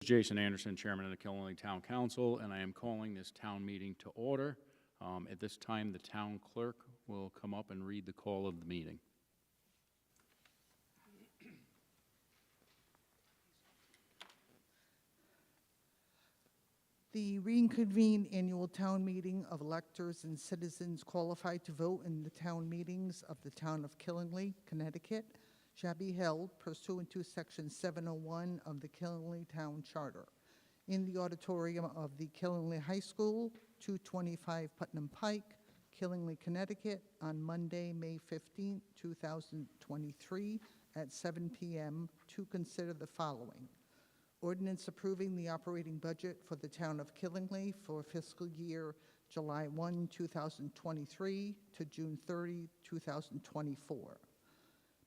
Jason Anderson, Chairman of the Killenly Town Council, and I am calling this town meeting to order. At this time, the town clerk will come up and read the call of the meeting. The reconvened annual town meeting of electors and citizens qualified to vote in the town meetings of the town of Killenly, Connecticut, shall be held pursuant to Section 701 of the Killenly Town Charter in the auditorium of the Killenly High School, 225 Putnam Pike, Killenly, Connecticut, on Monday, May 15, 2023, at 7 p.m. to consider the following. Ordinance approving the operating budget for the town of Killenly for fiscal year July 1, 2023 to June 30, 2024.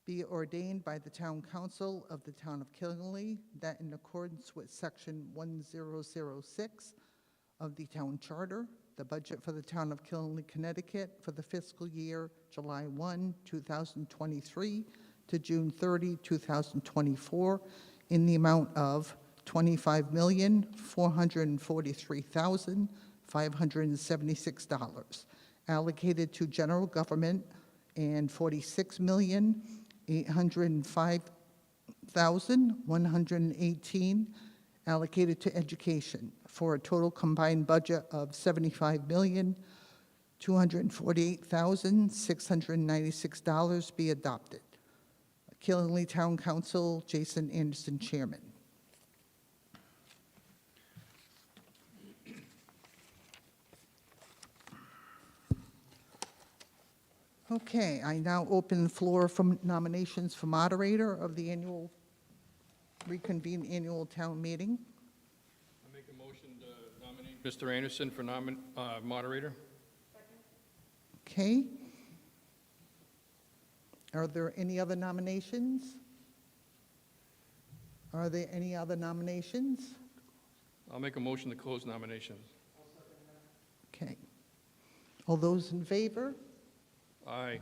Be it ordained by the Town Council of the Town of Killenly that in accordance with Section 1006 of the Town Charter, the budget for the town of Killenly, Connecticut for the fiscal year July 1, 2023 to June 30, 2024 in the amount of $25,443,576 allocated to general government and $46,805,118 allocated to education for a total combined budget of $75,248,696 be adopted. Killenly Town Council, Jason Anderson, Chairman. Okay, I now open the floor for nominations for moderator of the reconvened annual town meeting. I make a motion to nominate Mr. Anderson for moderator. Okay. Are there any other nominations? Are there any other nominations? I'll make a motion to close nominations. Okay. All those in favor? Aye.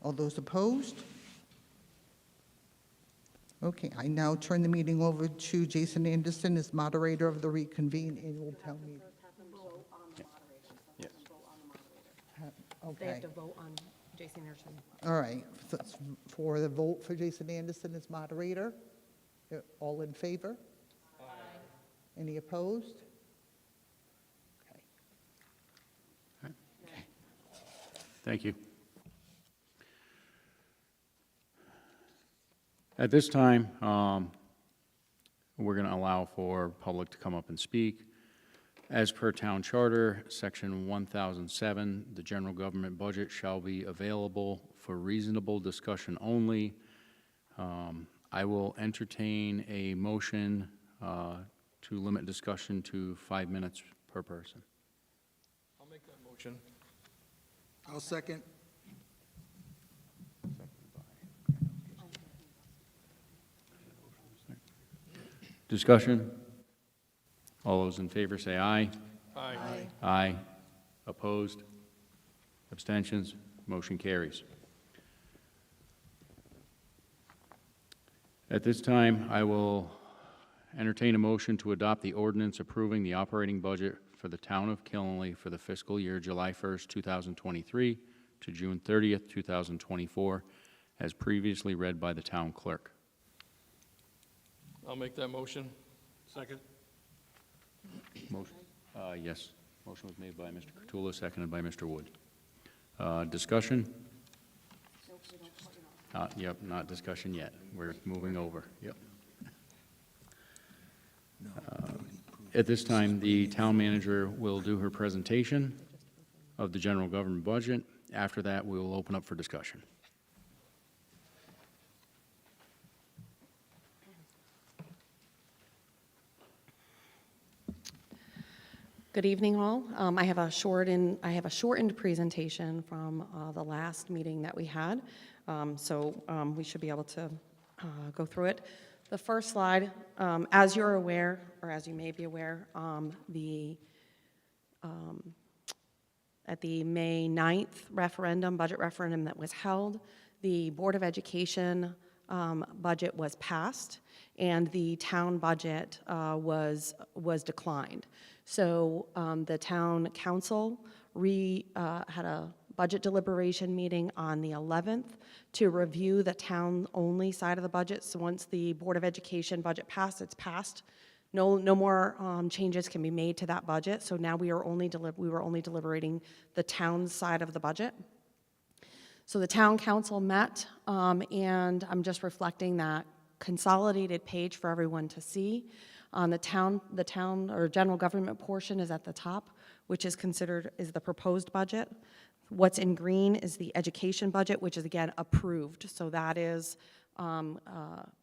All those opposed? Okay, I now turn the meeting over to Jason Anderson as moderator of the reconvened annual town meeting. Yes. They have Okay, to vote on Jason Anderson. all right. So it's for the vote for Jason Anderson as moderator, all in favor? Aye. Any opposed? Okay. Thank you. At this time, we're going to allow for public to come up and speak. As per Town Charter, Section 1007, the general government budget shall be available for reasonable discussion only. I will entertain a motion to limit discussion to 5 minutes per person. I'll make that motion. I'll second. Discussion? All those in favor say aye. Aye. Aye. Opposed? Abstentions? Motion carries. At this time, I will entertain a motion to adopt the ordinance approving the operating budget for the town of Killenly for the fiscal year July 1st, 2023 to June 30th, 2024, as previously read by the town clerk. I'll make that motion. Second. Motion? Yes. Motion was made by Mr. Cottula, seconded by Mr. Wood. Discussion? Yep, not discussion yet. We're moving over. Yep. At this time, the town manager will do her presentation of the general government budget. After that, we will open up for discussion. Good evening, all. I have a shortened presentation from the last meeting that we had, so we should be able to go through it. The first slide, as you're aware, or as you may be aware, at the May 9th budget referendum that was held, the Board of Education budget was passed, and the town budget was declined. So the town council had a budget deliberation meeting on the 11th to review the town-only side of the budget. So once the Board of Education budget passed, it's passed. No more changes can be made to that budget. So now we were only deliberating the town side of the budget. So the town council met, and I'm just reflecting that consolidated page for everyone to see. The town or general government portion is at the top, which is considered is the proposed budget. What's in green is the education budget, which is again approved. So that is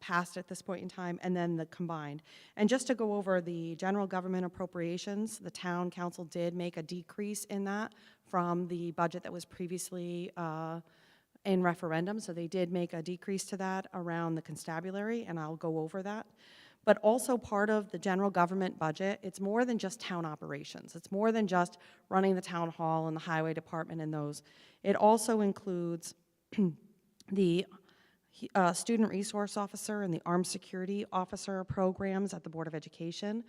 passed at this point in time, and then the combined. And just to go over the general government appropriations, the town council did make a decrease in that from the budget that was previously in referendum. So they did make a decrease to that around the constabulary, and I'll go over that. But also part of the general government budget, it's more than just town operations. It's more than just running the town hall and the highway department and those. It also includes the student resource officer and the armed security officer programs at the Board of Education.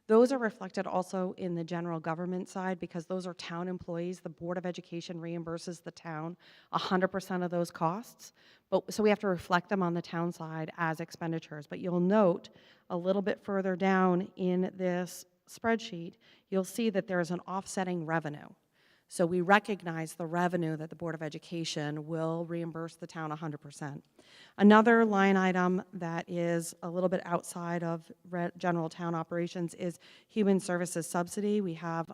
Those are reflected also in the general government side because those are town employees. The Board of Education reimburses the town 100% of those costs. So we have to reflect them on the town side as expenditures. But you'll note a little bit further down in this spreadsheet, you'll see that there is an offsetting revenue. So we recognize the revenue that the Board of Education will reimburse the town 100%. Another line item that is a little bit outside of general town operations is human services subsidy. We have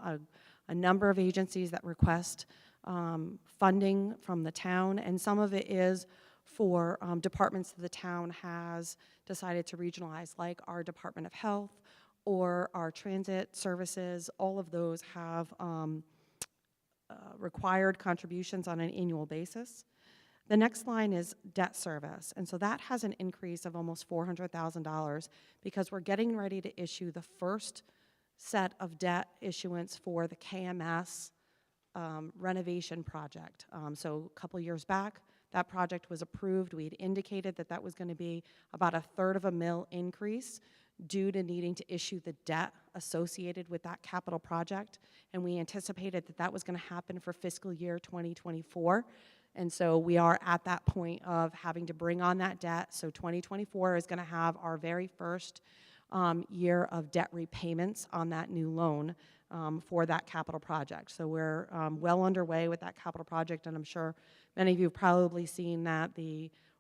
a number of agencies that request funding from the town, and some of it is for departments that the town has decided to regionalize, like our Department of Health or our transit services. All of those have required contributions on an annual basis. The next line is debt service, and so that has an increase of almost $400,000 because we're getting ready to issue the first set of debt issuance for the KMS renovation project. So a couple years back, that project was approved. We had indicated that that was going to be about $0.33 increase due to needing to issue the debt associated with that capital project, and we anticipated that that was going to happen for fiscal year 2024, and so we are at that point of having to bring on that debt. So 2024 is going to have our very first year of debt repayments on that new loan for that capital project. So we're well underway with that capital project, and I'm sure many of you have probably seen that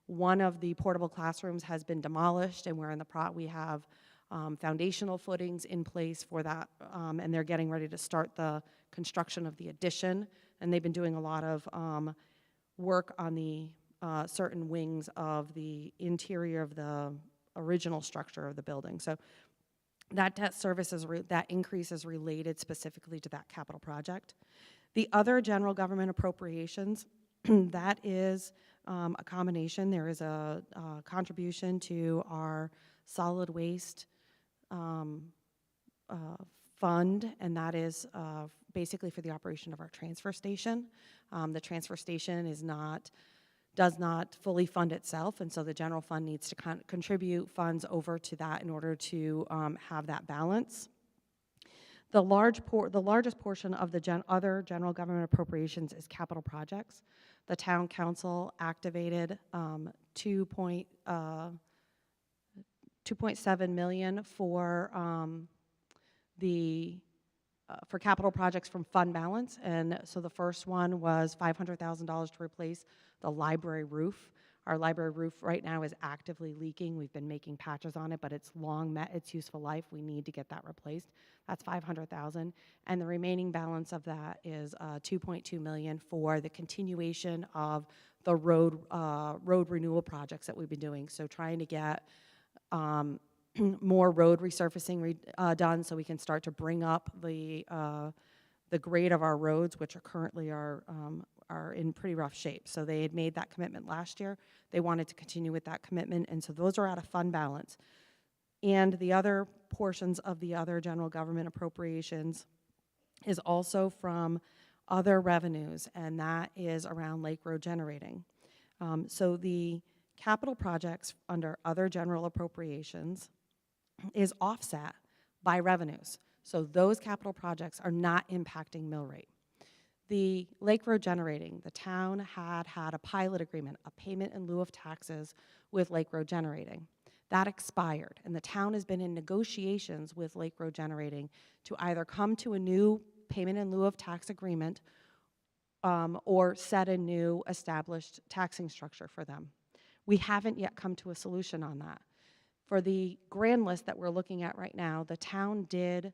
one of the portable classrooms has been demolished, and we're in we have foundational footings in place for that, and they're getting ready to start the construction of the addition, and they've been doing a lot of work on the certain wings of the interior of the original structure of the building. So that debt service that increase is related specifically to that capital project. The other general government appropriations, that is a combination. There is a contribution to our solid waste fund, and that is basically for the operation of our transfer station. The transfer station does not fully fund itself, and so the general fund needs to contribute funds over to that in order to have that balance. The largest portion of the other general government appropriations is capital projects. The town council activated $2.7 million for for capital projects from fund balance, and so the first one was $500,000 to replace the library roof. Our library roof right now is actively leaking. We've been making patches on it, but it's long met its useful life. We need to get that replaced. That's $500,000, and the remaining balance of that is $2.2 million for the continuation of the road renewal projects that we've been doing. So trying to get more road resurfacing done so we can start to bring up the grade of our roads, which are currently are in pretty rough shape. So they had made that commitment last year. They wanted to continue with that commitment, and so those are out of fund balance. And the other portions of the other general government appropriations is also from other revenues, and that is around Lake Road generating. So the capital projects under other general appropriations is offset by revenues. So those capital projects are not impacting mill rate. The Lake Road Generating, the town had a pilot agreement, a payment in lieu of taxes with Lake Road Generating. That expired, and the town has been in negotiations with Lake Road Generating to either come to a new payment in lieu of tax agreement or set a new established taxing structure for them. We haven't yet come to a solution on that. For the grand list that we're looking at right now, the town did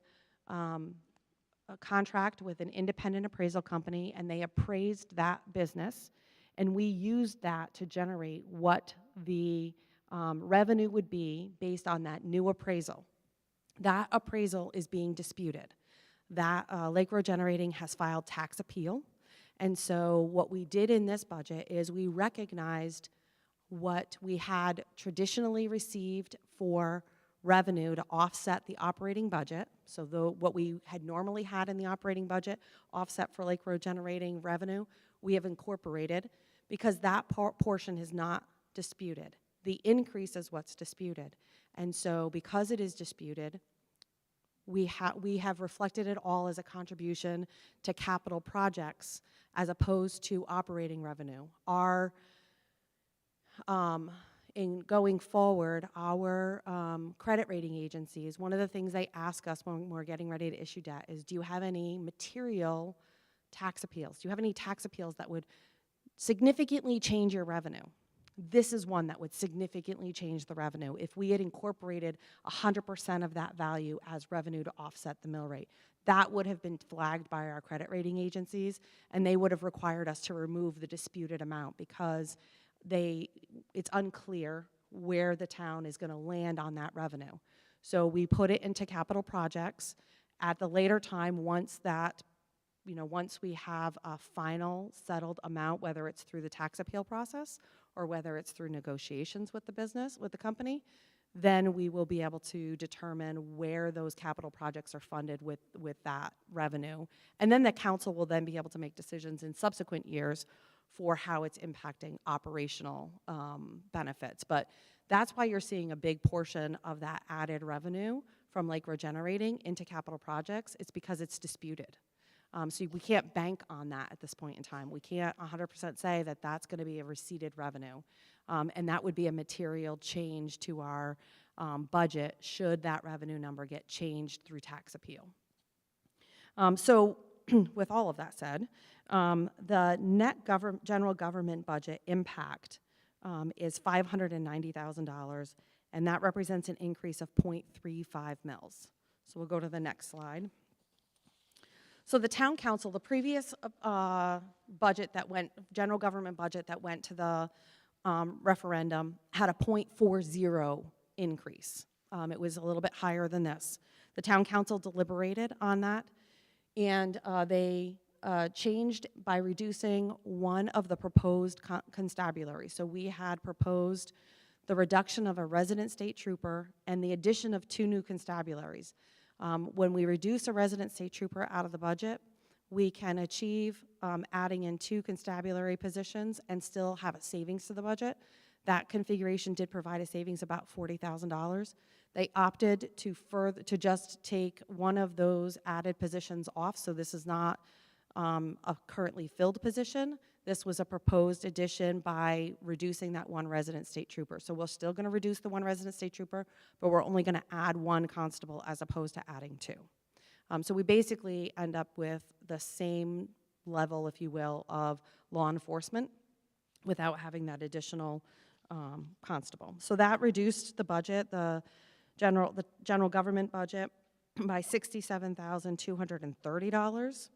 a contract with an independent appraisal company, and they appraised that business, and we used that to generate what the revenue would be based on that new appraisal. That appraisal is being disputed. That Lake Road Generating has filed tax appeal, and so what we did in this budget is we recognized what we had traditionally received for revenue to offset the operating budget. So what we had normally had in the operating budget offset for Lake Road Generating revenue, we have incorporated because that portion is not disputed. The increase is what's disputed. And so because it is disputed, we have reflected it all as a contribution to capital projects as opposed to operating revenue. In going forward, our credit rating agencies, one of the things they ask us when we're getting ready to issue debt is, do you have any material tax appeals? Do you have any tax appeals that would significantly change your revenue? This is one that would significantly change the revenue if we had incorporated 100% of that value as revenue to offset the mill rate. That would have been flagged by our credit rating agencies, and they would have required us to remove the disputed amount because it's unclear where the town is going to land on that revenue. So we put it into capital projects. At the later time, once we have a final settled amount, whether it's through the tax appeal process or whether it's through negotiations with the company, then we will be able to determine where those capital projects are funded with that revenue. And then the council will then be able to make decisions in subsequent years for how it's impacting operational benefits. But that's why you're seeing a big portion of that added revenue from Lake Road Generating into capital projects. It's because it's disputed. So we can't bank on that at this point in time. We can't 100% say that that's going to be a receipted revenue. And that would be a material change to our budget should that revenue number get changed through tax appeal. So with all of that said, the net general government budget impact is $590,000, and that represents an increase of 0.35 mils. So we'll go to the next slide. So the town council, the previous budget that went, general government budget that went to the referendum had a 0.40 increase. It was a little bit higher than this. The town council deliberated on that, and they changed by reducing one of the proposed constabularies. So we had proposed the reduction of a resident state trooper and the addition of 2 new constabularies. When we reduce a resident state trooper out of the budget, we can achieve adding in 2 constabulary positions and still have a savings to the budget. That configuration did provide a savings about $40,000. They opted to just take one of those added positions off, so this is not a currently filled position. This was a proposed addition by reducing that 1 resident state trooper. So we're still going to reduce the 1 resident state trooper, but we're only going to add 1 constable as opposed to adding 2. So we basically end up with the same level, if you will, of law enforcement without having that additional constable. So that reduced the budget, the general government budget, by $67,230,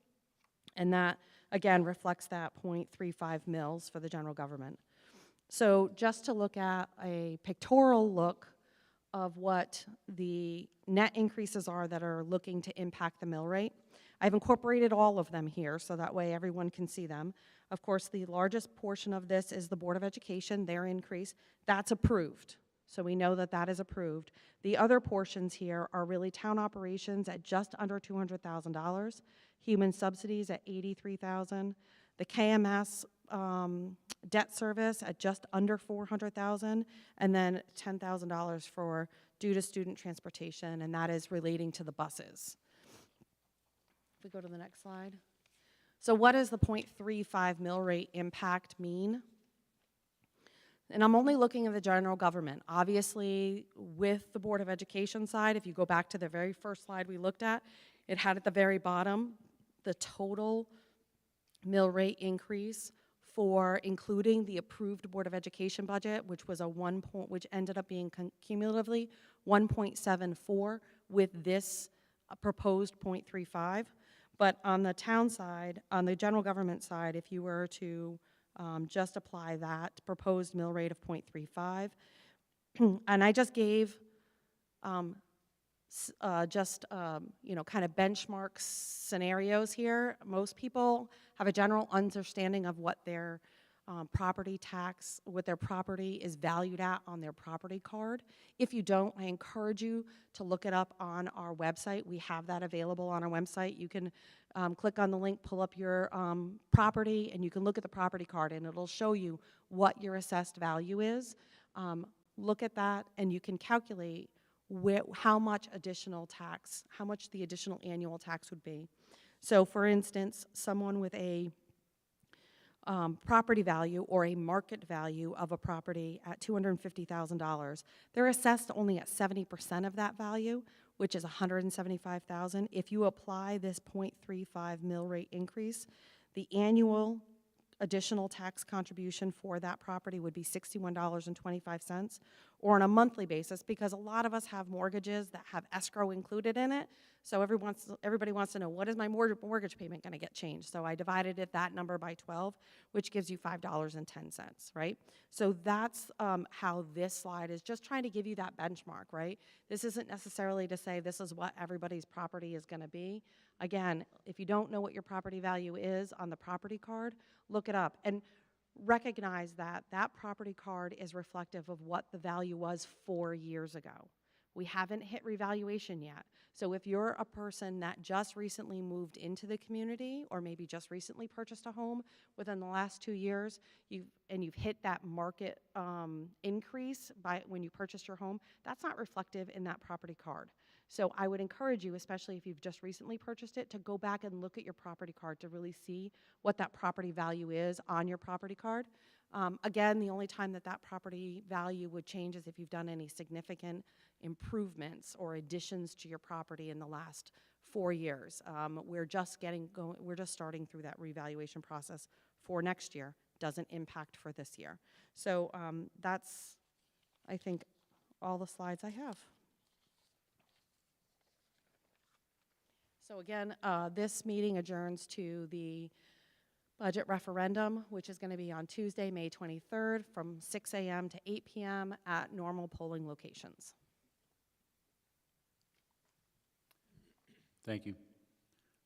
and that again reflects that 0.35 mils for the general government. So just to look at a pictorial look of what the net increases are that are looking to impact the mill rate, I've incorporated all of them here so that way everyone can see them. Of course, the largest portion of this is the Board of Education, their increase. That's approved. So we know that that is approved. The other portions here are really town operations at just under $200,000, human subsidies at $83,000, the KMS debt service at just under $400,000, and then $10,000 for due to student transportation, and that is relating to the buses. If we go to the next slide. So what does the 0.35 mill rate impact mean? And I'm only looking at the general government. Obviously, with the Board of Education side, if you go back to the very first slide we looked at, it had at the very bottom the total mill rate increase for including the approved Board of Education budget, which was which ended up being cumulatively 1.74 with this proposed 0.35. But on the town side, on the general government side, if you were to just apply that proposed mill rate of 0.35, and I just gave kind of benchmark scenarios here. Most people have a general understanding of what their property tax, what their property is valued at on their property card. If you don't, I encourage you to look it up on our website. We have that available on our website. You can click on the link, pull up your property, and you can look at the property card, and it'll show you what your assessed value is. Look at that, and you can calculate how much additional tax, how much the additional annual tax would be. So for instance, someone with a property value or a market value of a property at $250,000, they're assessed only at 70% of that value, which is $175,000. If you apply this 0.35 mill rate increase, the annual additional tax contribution for that property would be $61.25, or on a monthly basis, because a lot of us have mortgages that have escrow included in it. So everybody wants to know, what is my mortgage payment going to get changed? So I divided that number by 12, which gives you $5.10, right? So that's how this slide is just trying to give you that benchmark, right? This isn't necessarily to say this is what everybody's property is going to be. Again, if you don't know what your property value is on the property card, look it up. And recognize that that property card is reflective of what the value was 4 years ago. We haven't hit revaluation yet. So if you're a person that just recently moved into the community, or maybe just recently purchased a home within the last 2 years, you've hit that market increase when you purchased your home, that's not reflective in that property card. So I would encourage you, especially if you've just recently purchased it, to go back and look at your property card to really see what that property value is on your property card. Again, the only time that property value would change is if you've done any significant improvements or additions to your property in the last 4 years. We're just starting through that revaluation process for next year. Doesn't impact for this year. So that's, I think, all the slides I have. So again, this meeting adjourns to the budget referendum, which is going to be on Tuesday, May 23rd, from 6 a.m. to 8 p.m. at normal polling locations. Thank you.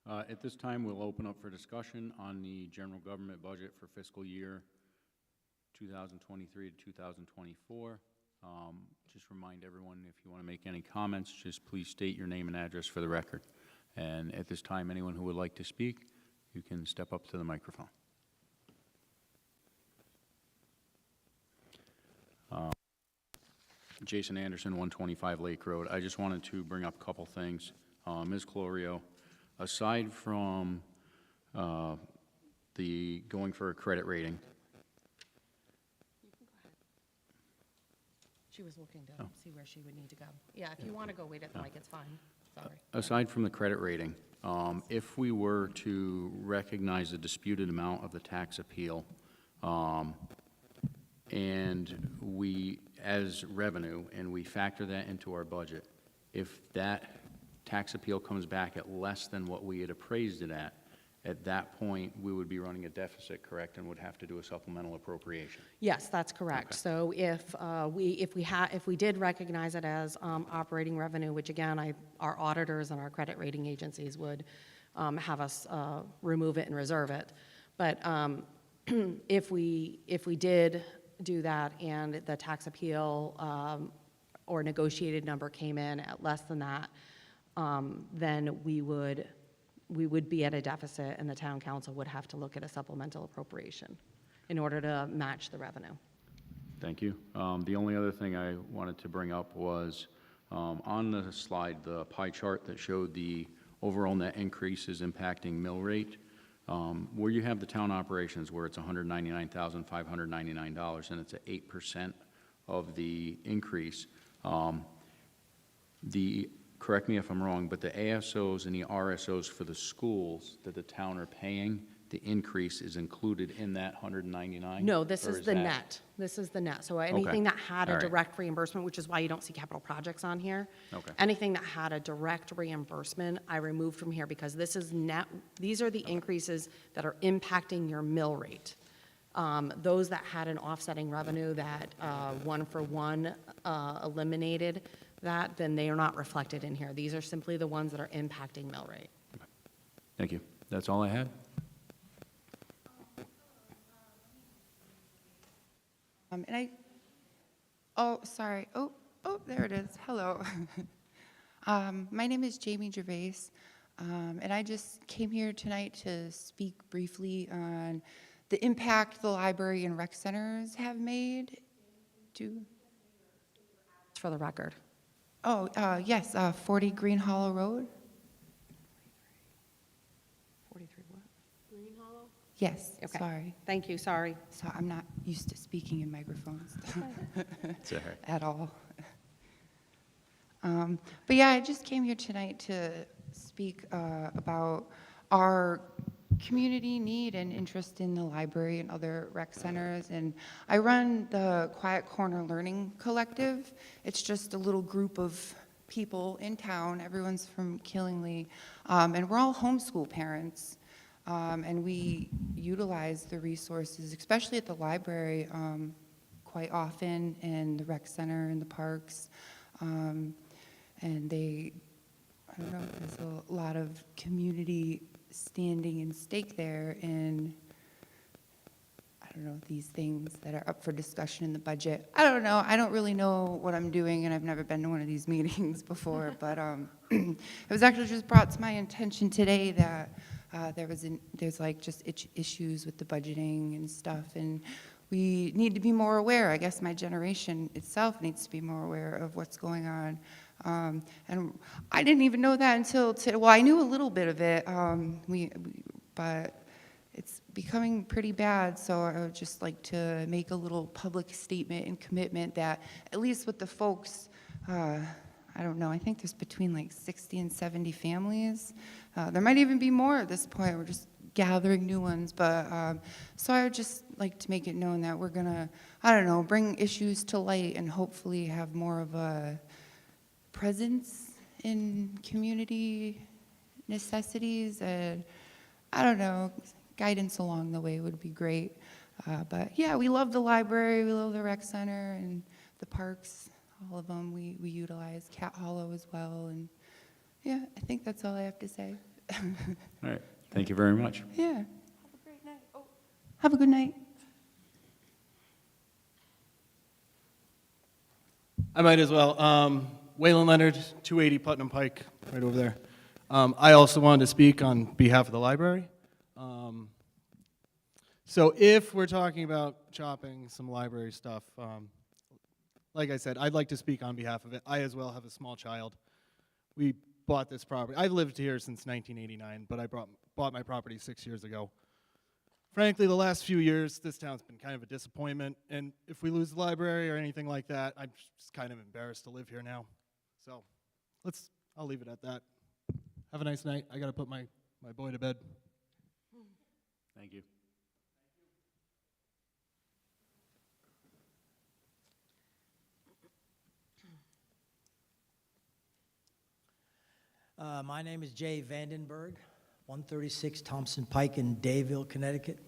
At this time, we'll open up for discussion on the general government budget for fiscal year 2023 to 2024. Just remind everyone, if you want to make any comments, just please state your name and address for the record. And at this time, anyone who would like to speak, you can step up to the microphone. Jason Anderson, 125 Lake Road. I just wanted to bring up a couple things. Ms. Clorio, aside from the going for a credit rating. You can go ahead. She was looking to see where she would need to go. Yeah, if you want to go wait at the mic, it's fine. Sorry. Aside from the credit rating, if we were to recognize the disputed amount of the tax appeal, and we, as revenue, and we factor that into our budget, if that tax appeal comes back at less than what we had appraised it at that point, we would be running a deficit, correct, and would have to do a supplemental appropriation? Yes, that's correct. Okay. So if we did recognize it as operating revenue, which again, our auditors and our credit rating agencies would have us remove it and reserve it. But if we did do that and the tax appeal or negotiated number came in at less than that, then we would we would be at a deficit, and the town council would have to look at a supplemental appropriation in order to match the revenue. Thank you. The only other thing I wanted to bring up was, on the slide, the pie chart that showed the overall net increases impacting mill rate, where you have the town operations where it's $199,599 and it's at 8% of the increase. Correct me if I'm wrong, but the ASOs and the RSOs for the schools that the town are paying, the increase is included in that 199? No, this Or is the net. This is the net. So anything that had a All right. direct reimbursement, which is why you don't see capital projects on here. Okay. Anything that had a direct reimbursement, I removed from here because this is net. These are the increases that are impacting your mill rate. Those that had an offsetting revenue that one-for-one eliminated that, then they are not reflected in here. These are simply the ones that are impacting mill rate. Thank you. That's all I had. Sorry. Oh, there it is. Hello. My name is Jamie Gervais, and I just came here tonight to speak briefly on the impact the library and rec centers have made to... For the record. Oh, yes, 40 Green Hollow Road? 43 what? Yes, Okay. sorry. Thank you, sorry. So I'm not used to speaking in microphones It's all right. at all. But yeah, I just came here tonight to speak about our community need and interest in the library and other rec centers. And I run the Quiet Corner Learning Collective. It's just a little group of people in town. Everyone's from Killingly. And we're all homeschool parents. And we utilize the resources, especially at the library, quite often, and the rec center and the parks. And I don't know, there's a lot of community standing and stake there in, I don't know, these things that are up for discussion in the budget. I don't know. I don't really know what I'm doing, and I've never been to one of these meetings before, but it was actually just brought to my attention today that there's like just issues with the budgeting and stuff, and we need to be more aware. I guess my generation itself needs to be more aware of what's going on. And I didn't even know that until today. Well, I knew a little bit of it, but it's becoming pretty bad, so I would just like to make a little public statement and commitment that at least with the folks, I don't know, I think there's between like 60 and 70 families. There might even be more at this point. We're just gathering new ones, but so I would just like to make it known that we're gonna, I don't know, bring issues to light and hopefully have more of a presence in community necessities, and I don't know, guidance along the way would be great. But yeah, we love the library, we love the rec center and the parks, all of them we utilize, Cat Hollow as well, and yeah, I think that's all I have to say. All right. Thank you very much. Yeah. Have a great night. Oh, have a good night. I might as well. Waylon Leonard, 280 Putnam Pike, right over there. I also wanted to speak on behalf of the library. So if we're talking about chopping some library stuff, like I said, I'd like to speak on behalf of it. I as well have a small child. We bought this property. I've lived here since 1989, but I bought my property 6 years ago. Frankly, the last few years, this town's been kind of a disappointment, and if we lose the library or anything like that, I'm just kind of embarrassed to live here now. So I'll leave it at that. Have a nice night. I got to put my boy to bed. Thank you. My name is Jay Vandenberg, 136 Thompson Pike in Dayville, Connecticut.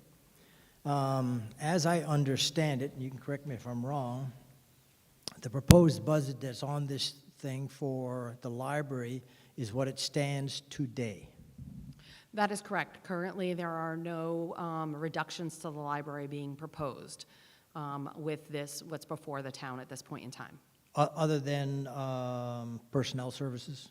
As I understand it, and you can correct me if I'm wrong, the proposed budget that's on this thing for the library is what it stands today. That is correct. Currently, there are no reductions to the library being proposed with this, what's before the town at this point in time. Other than personnel services?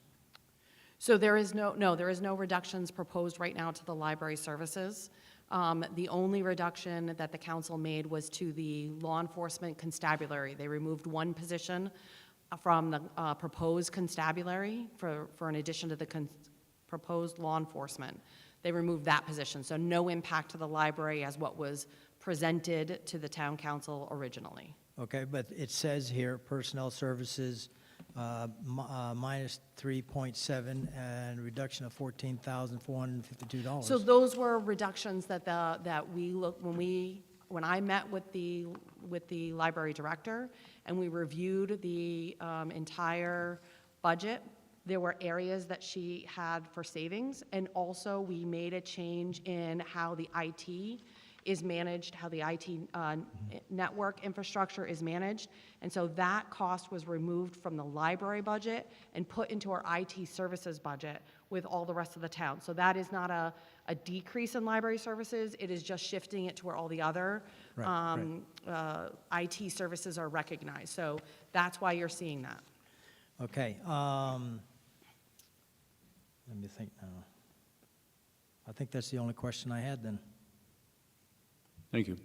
So there is no reductions proposed right now to the library services. The only reduction that the council made was to the law enforcement constabulary. They removed one position from the proposed constabulary for an addition to the proposed law enforcement. They removed that position, so no impact to the library as what was presented to the town council originally. Okay, but it says here, personnel services, minus 3.7 and reduction of $14,452. So those were reductions that we looked, when I met with the library director and we reviewed the entire budget, there were areas that she had for savings, and also we made a change in how the IT is managed, how the IT network infrastructure is managed. And so that cost was removed from the library budget and put into our IT services budget with all the rest of the town. So that is not a decrease in library services, it is just shifting it to where all the other IT services are recognized. So that's why you're seeing that. Okay, let me think now. I think that's the only question I had then. Thank you. I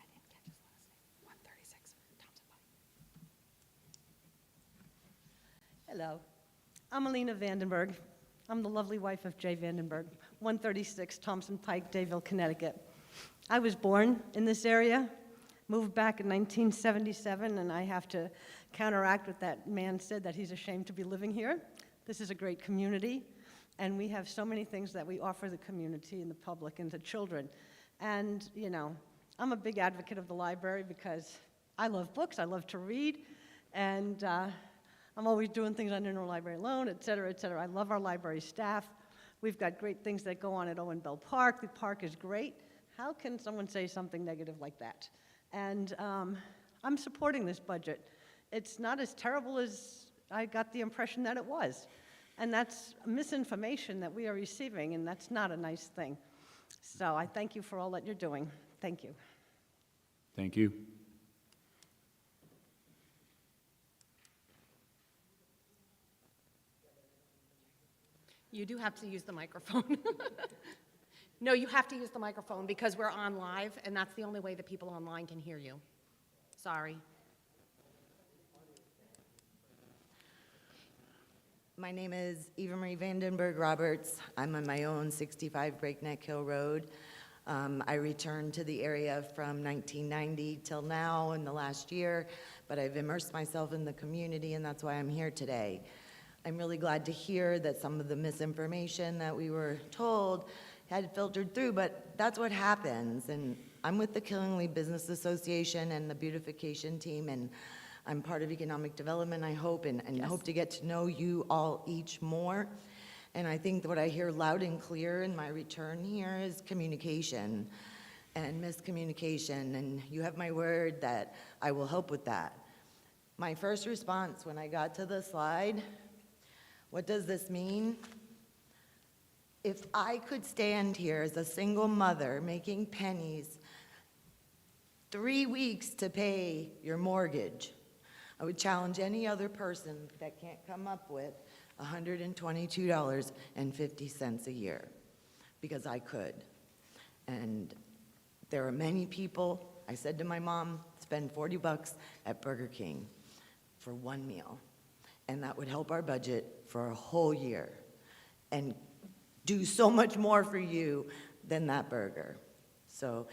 didn't catch his last name. 136 Thompson Pike. Hello, I'm Alina Vandenberg. I'm the lovely wife of Jay Vandenberg, 136 Thompson Pike, Dayville, Connecticut. I was born in this area, moved back in 1977, and I have to counteract what that man said, that he's ashamed to be living here. This is a great community, and we have so many things that we offer the community and the public and the children. And, you know, I'm a big advocate of the library because I love books, I love to read, and I'm always doing things on interlibrary loan, et cetera, et cetera. I love our library staff. We've got great things that go on at Owen Bell Park. The park is great. How can someone say something negative like that? And I'm supporting this budget. It's not as terrible as I got the impression that it was. And that's misinformation that we are receiving, and that's not a nice thing. So I thank you for all that you're doing. Thank you. Thank you. You do have to use the microphone. No, you have to use the microphone because we're on live, and that's the only way that people online can hear you. Sorry. My name is Eva Marie Vandenberg Roberts. I'm on my own 65 Breakneck Hill Road. I returned to the area from 1990 till now in the last year, but I've immersed myself in the community, and that's why I'm here today. I'm really glad to hear that some of the misinformation that we were told had filtered through, but that's what happens. And I'm with the Killingly Business Association and the beautification team, and I'm part of economic development, I hope, and Yes. hope to get to know you all each more. And I think that what I hear loud and clear in my return here is communication and miscommunication, and you have my word that I will help with that. My first response when I got to the slide, what does this mean? If I could stand here as a single mother making pennies, 3 weeks to pay your mortgage, I would challenge any other person that can't come up with $122.50 a year, because I could. And there are many people, I said to my mom, spend 40 bucks at Burger King for one meal, and that would help our budget for a whole year and do so much more for you than that burger. So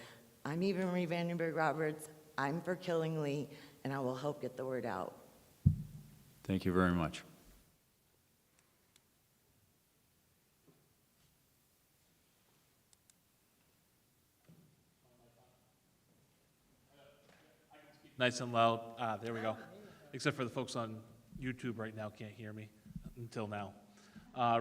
I'm Eva Marie Vandenberg Roberts, I'm for Killingly, and I will help get the word out. Thank you very much. Nice and loud. There we go. Except for the folks on YouTube right now can't hear me until now.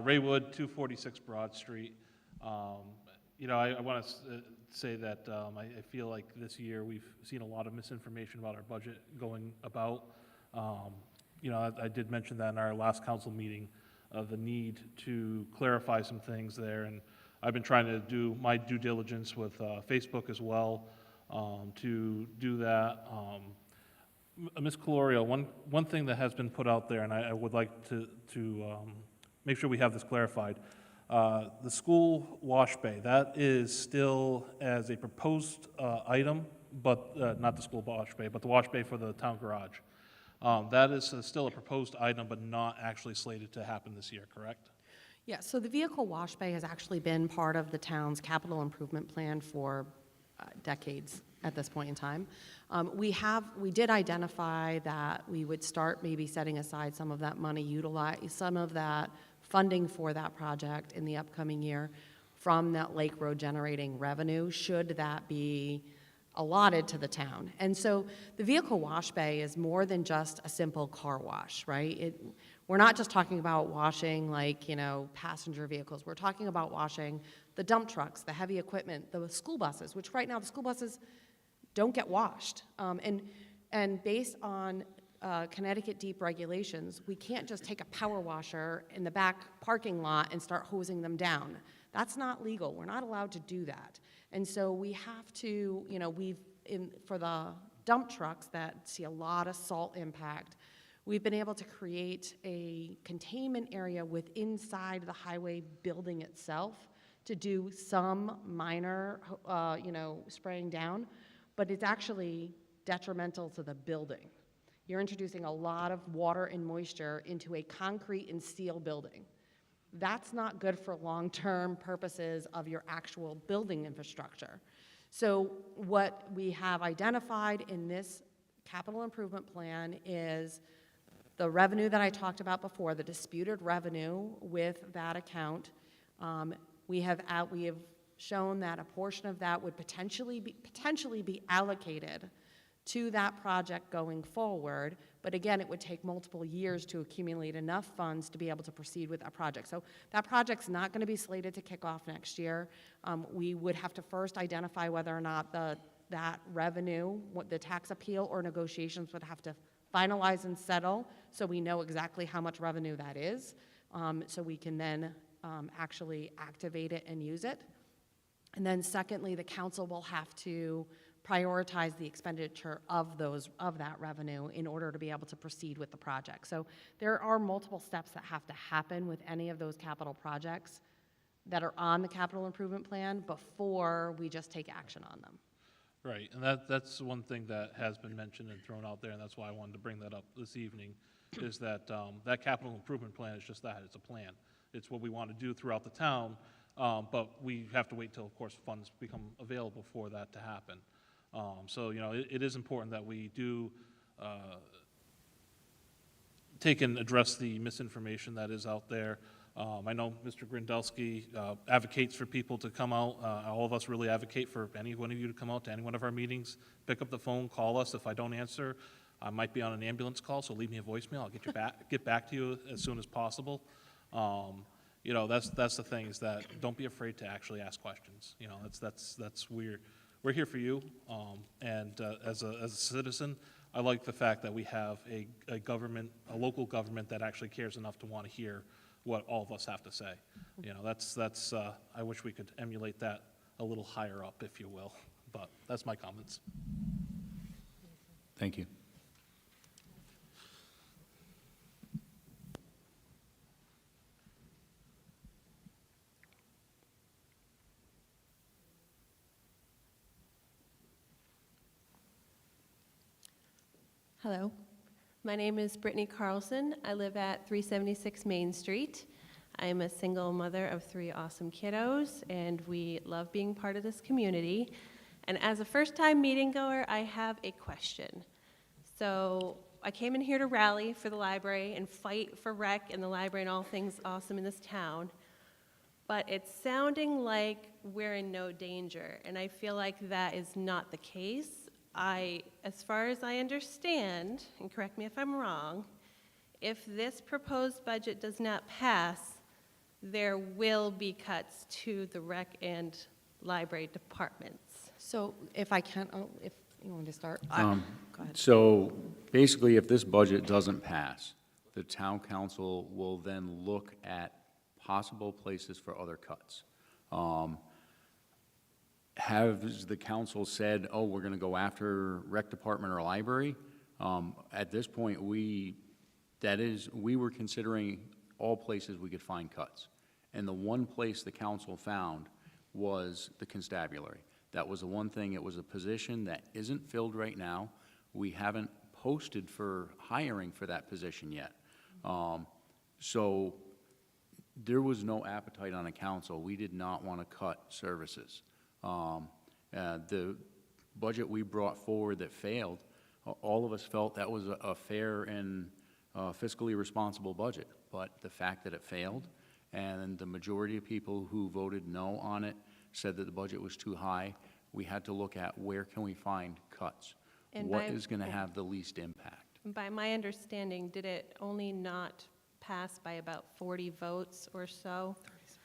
Ray Wood, 246 Broad Street. You know, I want to say that I feel like this year we've seen a lot of misinformation about our budget going about. You know, I did mention that in our last council meeting, the need to clarify some things there, and I've been trying to do my due diligence with Facebook as well to do that. Ms. Colorio, one thing that has been put out there, and I would like to make sure we have this clarified. The school wash bay, that is still as a proposed item, but not the school wash bay, but the wash bay for the town garage. That is still a proposed item, but not actually slated to happen this year, correct? Yeah, so the vehicle wash bay has actually been part of the town's capital improvement plan for decades at this point in time. We did identify that we would start maybe setting aside some of that money, utilize some of that funding for that project in the upcoming year from that Lake Road generating revenue, should that be allotted to the town. And so the vehicle wash bay is more than just a simple car wash, right? We're not just talking about washing passenger vehicles. We're talking about washing the dump trucks, the heavy equipment, the school buses, which right now the school buses don't get washed. And based on Connecticut deep regulations, we can't just take a power washer in the back parking lot and start hosing them down. That's not legal. We're not allowed to do that. And so we have to, for the dump trucks that see a lot of salt impact, we've been able to create a containment area inside the highway building itself to do some minor, spraying down, but it's actually detrimental to the building. You're introducing a lot of water and moisture into a concrete and steel building. That's not good for long-term purposes of your actual building infrastructure. So what we have identified in this capital improvement plan is the revenue that I talked about before, the disputed revenue with that account. We have shown that a portion of that would potentially be allocated to that project going forward, but again, it would take multiple years to accumulate enough funds to be able to proceed with that project. So that project's not going to be slated to kick off next year. We would have to first identify whether or not that revenue, what the tax appeal or negotiations would have to finalize and settle, so we know exactly how much revenue that is, so we can then actually activate it and use it. And then secondly, the council will have to prioritize the expenditure of that revenue in order to be able to proceed with the project. So there are multiple steps that have to happen with any of those capital projects that are on the capital improvement plan before we just take action on them. Right, and that's one thing that has been mentioned and thrown out there, and that's why I wanted to bring that up this evening, is that that capital improvement plan is just that, it's a plan. It's what we want to do throughout the town, but we have to wait till, of course, funds become available for that to happen. So, it is important that we do take and address the misinformation that is out there. I know Mr. Grindelski advocates for people to come out. All of us really advocate for any one of you to come out to any one of our meetings, pick up the phone, call us. If I don't answer, I might be on an ambulance call, so leave me a voicemail. I'll get back to you as soon as possible. That's the thing, is that don't be afraid to actually ask questions. That's weird. We're here for you, and as a citizen, I like the fact that we have a local government that actually cares enough to want to hear what all of us have to say. I wish we could emulate that a little higher up, if you will, but that's my comments. Thank you. Hello, my name is Brittany Carlson. I live at 376 Main Street. I'm a single mother of 3 awesome kiddos, and we love being part of this community. And as a first-time meeting goer, I have a question. So I came in here to rally for the library and fight for rec and the library and all things awesome in this town. But it's sounding like we're in no danger, and I feel like that is not the case. As far as I understand, and correct me if I'm wrong, if this proposed budget does not pass, there will be cuts to the rec and library departments. So if I can, if you want me to start? Go ahead. So basically, if this budget doesn't pass, the town council will then look at possible places for other cuts. Has the council said, oh, we're going to go after rec department or library? At this point, we were considering all places we could find cuts. And the one place the council found was the constabulary. That was the one thing, it was a position that isn't filled right now. We haven't posted for hiring for that position yet. So there was no appetite on the council. We did not want to cut services. The budget we brought forward that failed, all of us felt that was a fair and fiscally responsible budget. But the fact that it failed, and the majority of people who voted no on it said that the budget was too high, we had to look at where can we find cuts? And What by- is going to have the least impact? By my understanding, did it only not pass by about 40 votes or so?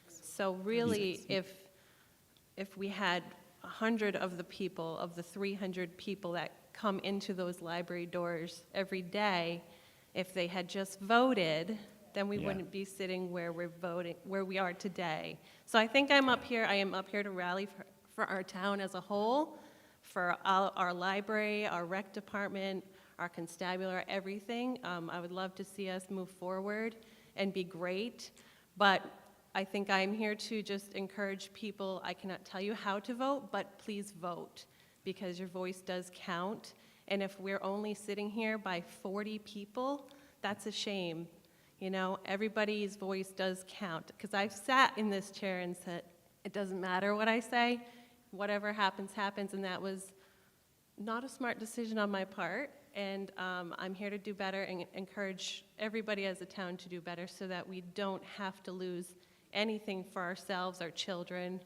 So really, if we had 100 of the people, of the 300 people that come into those library doors every day, if they had just voted, then we Yeah. wouldn't be sitting where we're voting, where we are today. So I think I am up here to rally for our town as a whole, for our library, our rec department, our constabulary, everything. I would love to see us move forward and be great, but I think I'm here to just encourage people. I cannot tell you how to vote, but please vote, because your voice does count. And if we're only sitting here by 40 people, that's a shame. You know, everybody's voice does count, because I've sat in this chair and said, it doesn't matter what I say, whatever happens, happens, and that was not a smart decision on my part, and I'm here to do better and encourage everybody as a town to do better so that we don't have to lose anything for ourselves, our children,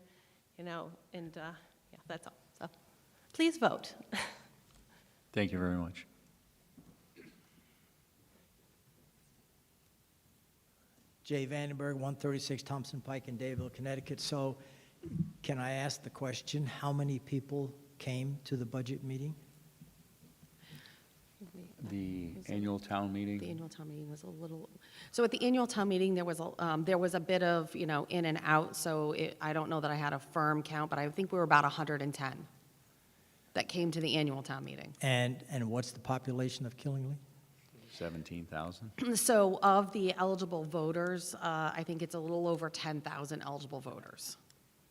you know, and yeah, that's all. So please vote. Thank you very much. Jay Vandenberg, 136 Thompson Pike in Dayville, Connecticut. So can I ask the question, how many people came to the budget meeting? The annual town meeting? The annual town meeting was a little, so at the annual town meeting, there was a bit of, you know, in and out, so I don't know that I had a firm count, but I think we were about 110 that came to the annual town meeting. And what's the population of Killingly? 17,000? So of the eligible voters, I think it's a little over 10,000 eligible voters.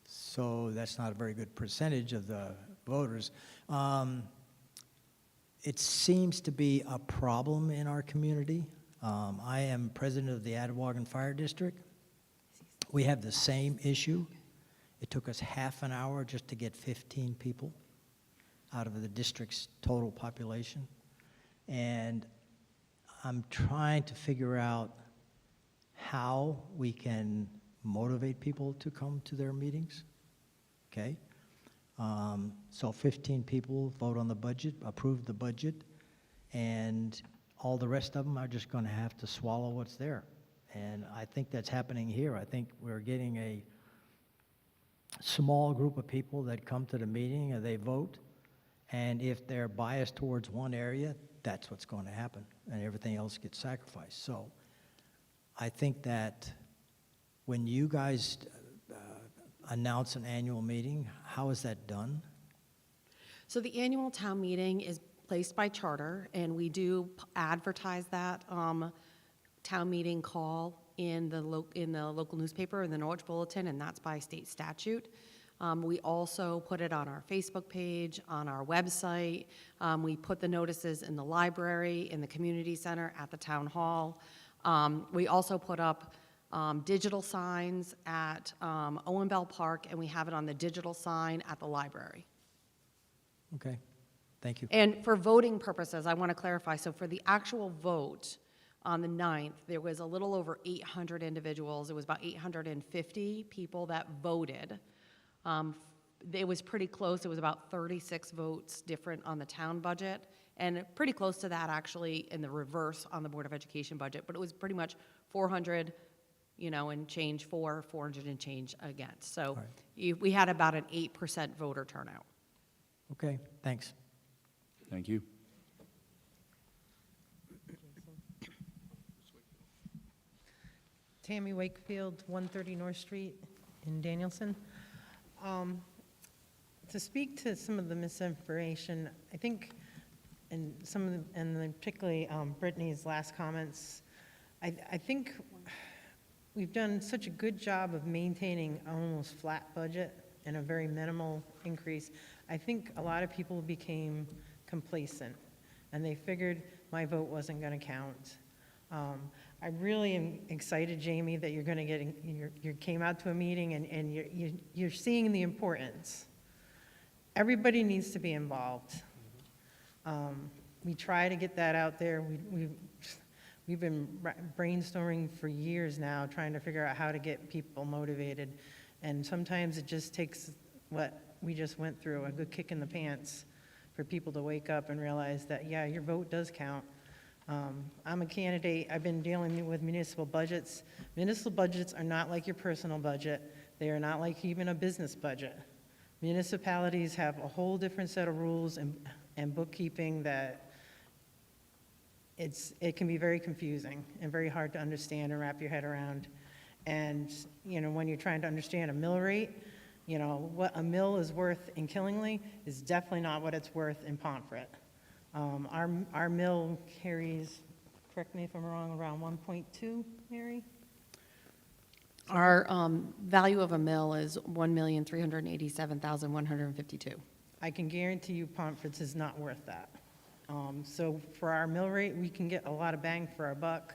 So that's not a very good percentage of the voters. It seems to be a problem in our community. I am president of the Attawagan Fire District. We have the same issue. It took us half an hour just to get 15 people out of the district's total population. And I'm trying to figure out how we can motivate people to come to their meetings, okay? So 15 people vote on the budget, approve the budget, and all the rest of them are just going to have to swallow what's there. And I think that's happening here. I think we're getting a small group of people that come to the meeting and they vote, and if they're biased towards one area, that's what's going to happen, and everything else gets sacrificed. So I think that when you guys announce an annual meeting, how is that done? So the annual town meeting is placed by charter, and we do advertise that town meeting call in the local newspaper, in the Norwich Bulletin, and that's by state statute. We also put it on our Facebook page, on our website. We put the notices in the library, in the community center, at the town hall. We also put up digital signs at Owen Bell Park, and we have it on the digital sign at the library. Okay, thank you. And for voting purposes, I want to clarify, so for the actual vote on the 9th, there was a little over 800 individuals. It was about 850 people that voted. It was pretty close. It was about 36 votes different on the town budget, and pretty close to that, actually, in the reverse on the Board of Education budget. But it was pretty much 400, you know, and change for, 400 and change against. So right. we had about an 8% voter turnout. Okay, thanks. Thank you. Tammy Wakefield, 130 North Street in Danielson. To speak to some of the misinformation, I think and some of the, and then particularly Brittany's last comments, I think we've done such a good job of maintaining an almost flat budget and a very minimal increase. I think a lot of people became complacent, and they figured my vote wasn't going to count. I really am excited, Jamie, that you're going to get, you came out to a meeting and you're seeing the importance. Everybody needs to be involved. We try to get that out there. We've been brainstorming for years now, trying to figure out how to get people motivated. And sometimes it just takes what we just went through, a good kick in the pants, for people to wake up and realize that, yeah, your vote does count. I'm a candidate. I've been dealing with municipal budgets. Municipal budgets are not like your personal budget. They are not like even a business budget. Municipalities have a whole different set of rules and bookkeeping that it can be very confusing and very hard to understand and wrap your head around. And, you know, when you're trying to understand a mill rate, you know, what a mill is worth in Killingly is definitely not what it's worth in Pomfret. Our mill carries, correct me if I'm wrong, around 1.2, Mary? Our value of a mill is $1,387,152. I can guarantee you Pomfret's is not worth that. So for our mill rate, we can get a lot of bang for our buck.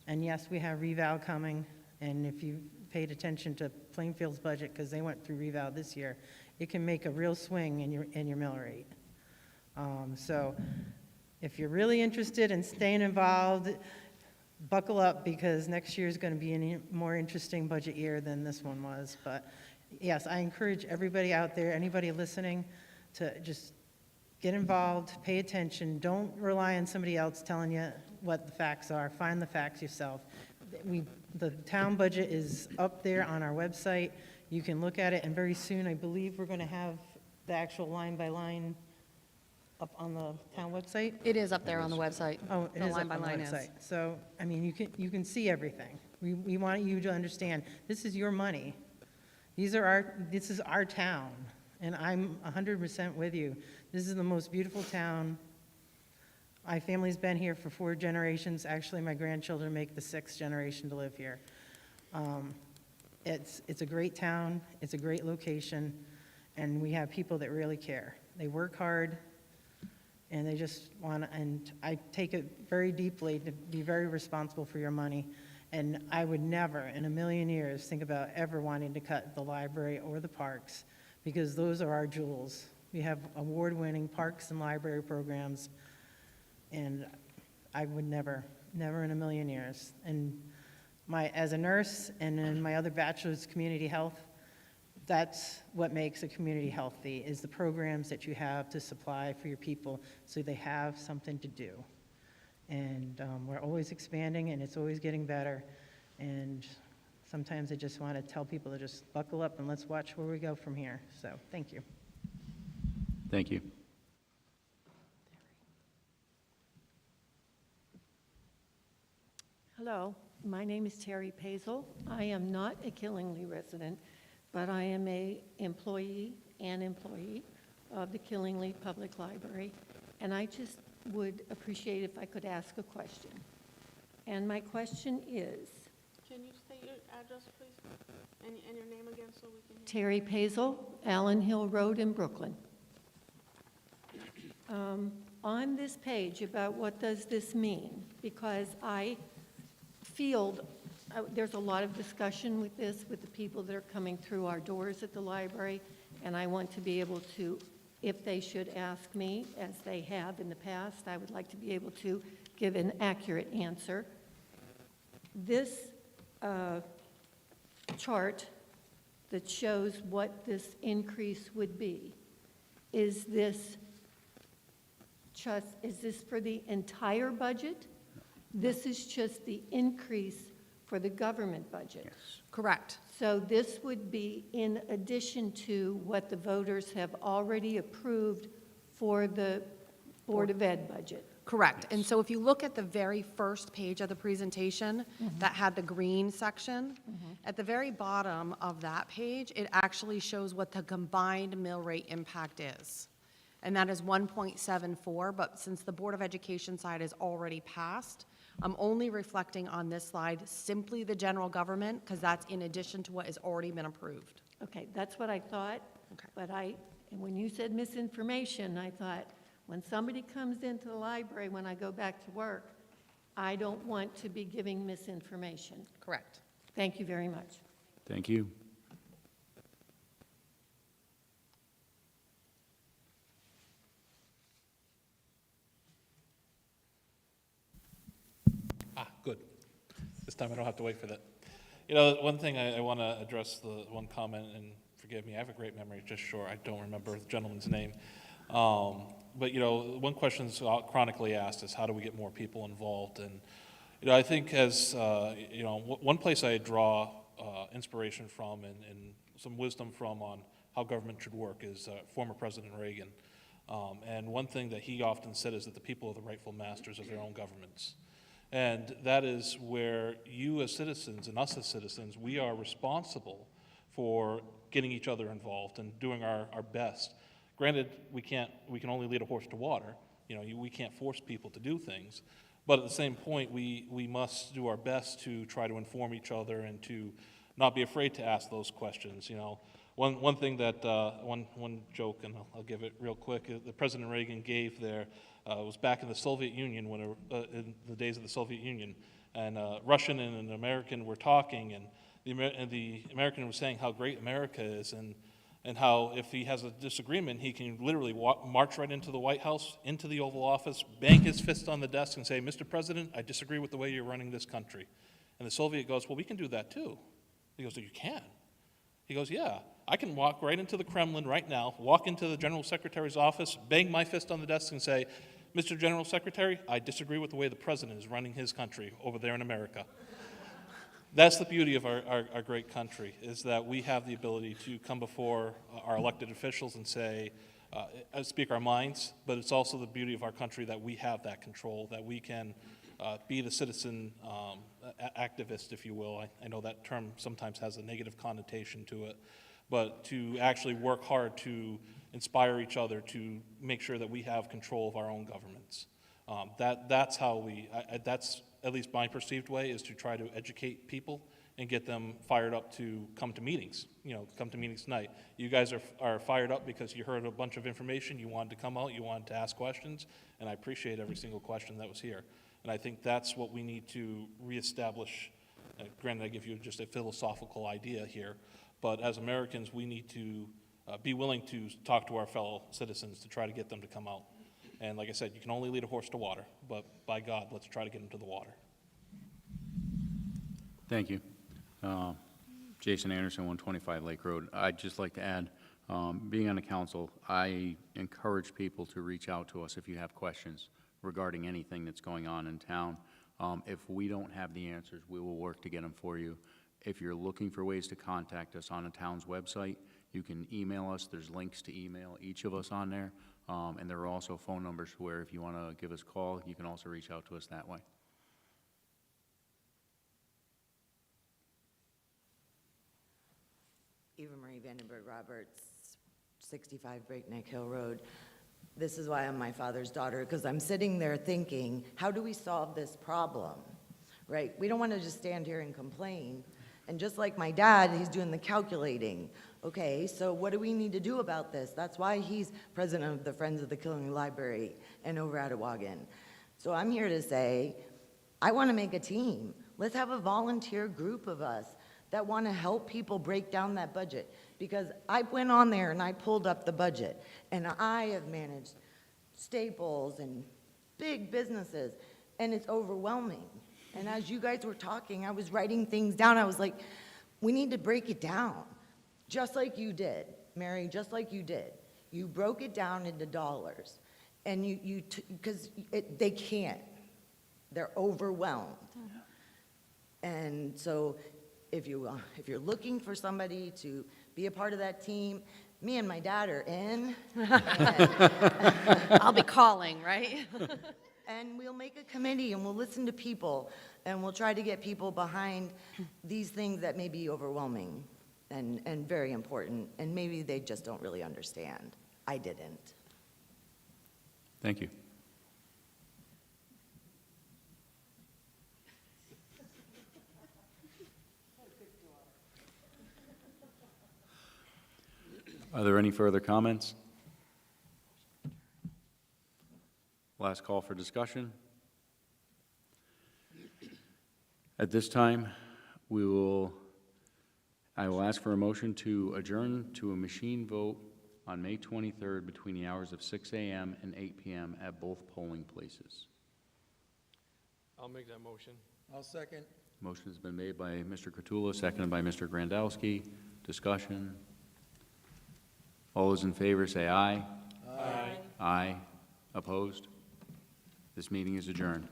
And yes, we have reval coming, and if you paid attention to Plainfield's budget, because they went through reval this year, it can make a real swing in your mill rate. So if you're really interested in staying involved, buckle up, because next year is going to be a more interesting budget year than this one was. But yes, I encourage everybody out there, anybody listening, to just get involved, pay attention. Don't rely on somebody else telling you what the facts are. Find the facts yourself. The town budget is up there on our website. You can look at it, and very soon, I believe we're going to have the actual line by line up on the town website. It is up there on the website. Oh, it The is line up by on the line is. website. So, I mean, you can see everything. We want you to understand, this is your money. This is our town, and I'm 100% with you. This is the most beautiful town. My family's been here for 4 generations. Actually, my grandchildren make the 6th generation to live here. It's a great town, it's a great location, and we have people that really care. They work hard, and they just want to, and I take it very deeply to be very responsible for your money. And I would never in a million years think about ever wanting to cut the library or the parks, because those are our jewels. We have award-winning parks and library programs, and I would never in a million years. And as a nurse and in my other bachelor's community health, that's what makes a community healthy, is the programs that you have to supply for your people so they have something to do. And we're always expanding, and it's always getting better. And sometimes I just want to tell people to just buckle up and let's watch where we go from here. So thank you. Thank you. Hello, my name is Terry Pazel. I am not a Killingly resident, but I am an employee of the Killingly Public Library, and I just would appreciate if I could ask a question. And my question is, Can you state your address, please, and your name again so we can hear? Terry Pazel, Allen Hill Road in Brooklyn. On this page about what does this mean, because I feel there's a lot of discussion with this, with the people that are coming through our doors at the library, and I want to be able to, if they should ask me, as they have in the past, I would like to be able to give an accurate answer. This chart that shows what this increase would be, is this for the entire budget? This is just the increase for the government budget? Yes. Correct. So this would be in addition to what the voters have already approved for the Board of Ed budget? Correct. And so if you look at the very first page of the presentation that had the green section, at the very bottom of that page, it actually shows what the combined mill rate impact is. and that is 1.74, but since the Board of Education side is already passed, I'm only reflecting on this slide simply the general government, because that's in addition to what has already been approved. Okay, that's what I thought. Okay. But and when you said misinformation, I thought, when somebody comes into the library when I go back to work, I don't want to be giving misinformation. Correct. Thank you very much. Thank you. Good. This time I don't have to wait for that. You know, one thing I want to address, the one comment, and forgive me, I have a great memory, just sure, I don't remember the gentleman's name. But, you know, one question that's chronically asked is how do we get more people involved? And, you know, I think as, you know, one place I draw inspiration from and some wisdom from on how government should work is former President Reagan. And one thing that he often said is that the people are the rightful masters of their own governments. And that is where you as citizens and us as citizens, we are responsible for getting each other involved and doing our best. Granted, we can only lead a horse to water. You know, we can't force people to do things. But at the same point, we must do our best to try to inform each other and to not be afraid to ask those questions. You know, one thing that, one joke, and I'll give it real quick, that President Reagan gave there was back in the Soviet Union, when in the days of the Soviet Union, and Russian and an American were talking, and the American was saying how great America is, and how if he has a disagreement, he can literally march right into the White House, into the Oval Office, bang his fist on the desk and say, "Mr. President, I disagree with the way you're running this country." And the Soviet goes, "Well, we can do that too." He goes, "You can?" He goes, "Yeah, I can walk right into the Kremlin right now, walk into the General Secretary's office, bang my fist on the desk and say, 'Mr. General Secretary, I disagree with the way the President is running his country over there in America.'" That's the beauty of our great country, is that we have the ability to come before our elected officials and say, speak our minds, but it's also the beauty of our country that we have that control, that we can be the citizen activist, if you will. I know that term sometimes has a negative connotation to it, but to actually work hard to inspire each other to make sure that we have control of our own governments. That's how that's at least my perceived way, is to try to educate people and get them fired up to come to meetings, you know, come to meetings tonight. You guys are fired up because you heard a bunch of information, you wanted to come out, you wanted to ask questions, and I appreciate every single question that was here. And I think that's what we need to reestablish. Granted, I give you just a philosophical idea here, but as Americans, we need to be willing to talk to our fellow citizens to try to get them to come out. And like I said, you can only lead a horse to water, but by God, let's try to get him to the water. Thank you. Jason Anderson, 125 Lake Road. I'd just like to add, being on the council, I encourage people to reach out to us if you have questions regarding anything that's going on in town. If we don't have the answers, we will work to get them for you. If you're looking for ways to contact us on the town's website, you can email us. There's links to email each of us on there. And there are also phone numbers where if you want to give us a call, you can also reach out to us that way. Eva Marie Vandenberg Roberts, 65 Breakneck Hill Road. This is why I'm my father's daughter, because I'm sitting there thinking, how do we solve this problem, right? We don't want to just stand here and complain. And just like my dad, he's doing the calculating. Okay, so what do we need to do about this? That's why he's president of the Friends of the Killing Library and over at Awagan. So I'm here to say, I want to make a team. Let's have a volunteer group of us that want to help people break down that budget. Because I went on there and I pulled up the budget, and I have managed Staples and big businesses, and it's overwhelming. And as you guys were talking, I was writing things down. I was like, we need to break it down, just like you did, Mary, just like you did. You broke it down into dollars, and because they can't. They're overwhelmed. And so if you're looking for somebody to be a part of that team, me and my dad are in. I'll be calling, right? And we'll make a committee, and we'll listen to people, and we'll try to get people behind these things that may be overwhelming and very important, and maybe they just don't really understand. I didn't. Thank you. Are there any further comments? Last call for discussion. At this time, I will ask for a motion to adjourn to a machine vote on May 23rd between the hours of 6 a.m. and 8 p.m. at both polling places. I'll make that motion. I'll second. Motion has been made by Mr. Cottula, seconded by Mr. Grandowski. Discussion. All those in favor say aye. Aye. Aye. Opposed? This meeting is adjourned.